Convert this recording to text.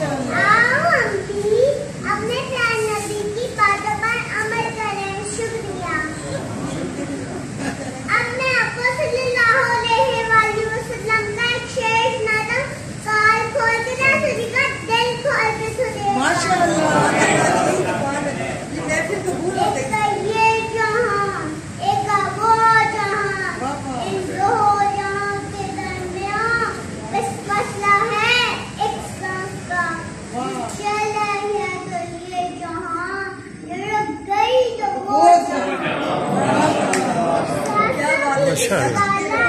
आओ हम भी अपने प्यार नबी की बातों पर अमल करें। शुक्रिया। अब मैं आपको सल्लल्लाहु अलैहि वसल्लम का एक शेर सुनाता हूँ। काल खोल के ना सभी का दिल खोल के सुने। माशाअल्लाह। अच्छा।